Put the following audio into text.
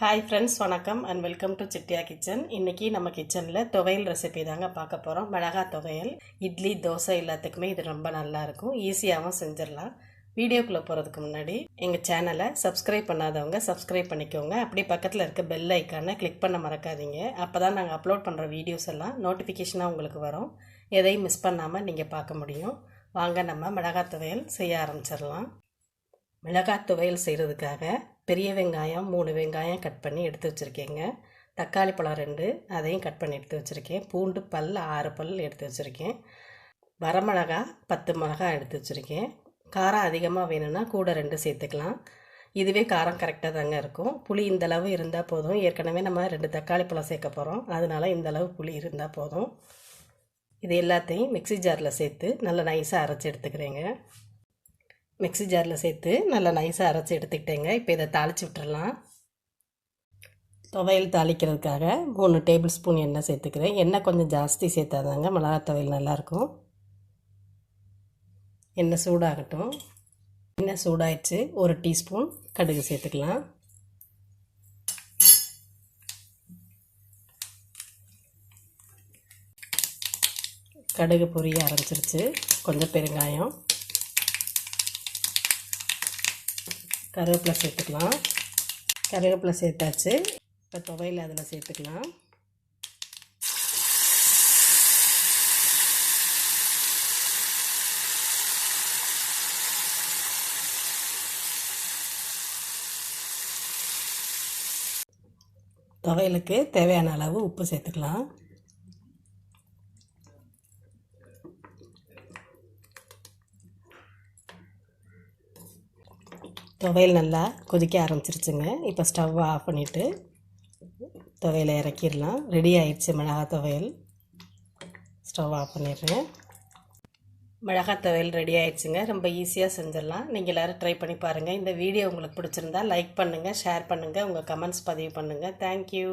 Hi friends, வணக்கம் and welcome to சிட்டியா kitchen. இன்றைக்கி நம்ம கிச்சனில் துவையல் ரெசிபி தாங்க பார்க்க போகிறோம். மிளகாய் துவையல் இட்லி தோசை எல்லாத்துக்குமே இது ரொம்ப நல்லாயிருக்கும். ஈஸியாகவும் செஞ்சிடலாம். வீடியோக்குள்ளே போகிறதுக்கு முன்னாடி எங்கள் சேனலை சப்ஸ்கிரைப் பண்ணாதவங்க சப்ஸ்கிரைப் பண்ணிக்கோங்க. அப்படியே பக்கத்தில் இருக்க பெல் ஐக்கானை கிளிக் பண்ண மறக்காதீங்க. அப்போ தான் நாங்கள் அப்லோட் பண்ணுற வீடியோஸ் எல்லாம் நோட்டிஃபிகேஷனாக உங்களுக்கு வரும். எதையும் மிஸ் பண்ணாமல் நீங்கள் பார்க்க முடியும். வாங்க நம்ம மிளகாய் துவையல் செய்ய ஆரம்பிச்சிடலாம். மிளகாய் துவையல் செய்கிறதுக்காக பெரிய வெங்காயம் 3 வெங்காயம் கட் பண்ணி எடுத்து வச்சுருக்கேங்க. தக்காளி பழம் 2 அதையும் கட் பண்ணி எடுத்து வச்சுருக்கேன். பூண்டு பல் 6 பல் எடுத்து வச்சுருக்கேன். வரமிளகா 10 மிளகா எடுத்து வச்சுருக்கேன். காரம் அதிகமாக வேணும்னா கூட 2 சேர்த்துக்கலாம். இதுவே காரம் கரெக்டாக தாங்க இருக்கும். புளி இந்தளவு இருந்தால் போதும். ஏற்கனவே நம்ம 2 தக்காளி பழம் சேர்க்க போகிறோம். அதனால் இந்தளவு புளி இருந்தால் போதும். இது எல்லாத்தையும் மிக்ஸி ஜாரில் சேர்த்து நல்லா நைஸாக அரைச்சி எடுத்துக்கிறேங்க. மிக்ஸி ஜாரில் சேர்த்து நல்லா நைஸாக அரைச்சி எடுத்துக்கிட்டேங்க. இப்போ இதை தாளித்து விட்டுறலாம். துவையல் தாளிக்கிறதுக்காக 3 டேபிள் ஸ்பூன் எண்ணெய் சேர்த்துக்கிறேன். எண்ணெய் கொஞ்சம் ஜாஸ்தி சேர்த்தாதாங்க மிளகாய் துவையல் நல்லாயிருக்கும். எண்ணெய் சூடாகட்டும். எண்ணெய் சூடாயிடுச்சு. 1 டீஸ்பூன் கடுகு சேர்த்துக்கலாம். கடுகு பொரிய ஆரம்பிச்சிருச்சு. கொஞ்சம் பெருங்காயம், கருவேப்பிலை சேர்த்துக்கலாம். கருவேப்பிலை சேர்த்தாச்சு. இப்போ துவையல் அதில் சேர்த்துக்கலாம். துவையலுக்கு தேவையான அளவு உப்பு சேர்த்துக்கலாம். துவையல் நல்லா கொதிக்க ஆரம்பிச்சிருச்சுங்க. இப்போ ஸ்டவ் ஆஃப் பண்ணிவிட்டு துவையலை இறக்கிடலாம். ரெடி ஆயிடுச்சு மிளகாய் துவையல். ஸ்டவ் ஆஃப் பண்ணிடுறேன். மிளகாய் துவையல் ரெடி ஆயிடுச்சுங்க. ரொம்ப ஈஸியாக செஞ்சிடலாம். நீங்கள் எல்லோரும் ட்ரை பண்ணி பாருங்கள். இந்த வீடியோ உங்களுக்கு பிடிச்சிருந்தா லைக் பண்ணுங்கள், ஷேர் பண்ணுங்கள், உங்கள் கமெண்ட்ஸ் பதிவு பண்ணுங்கள். தேங்க்யூ.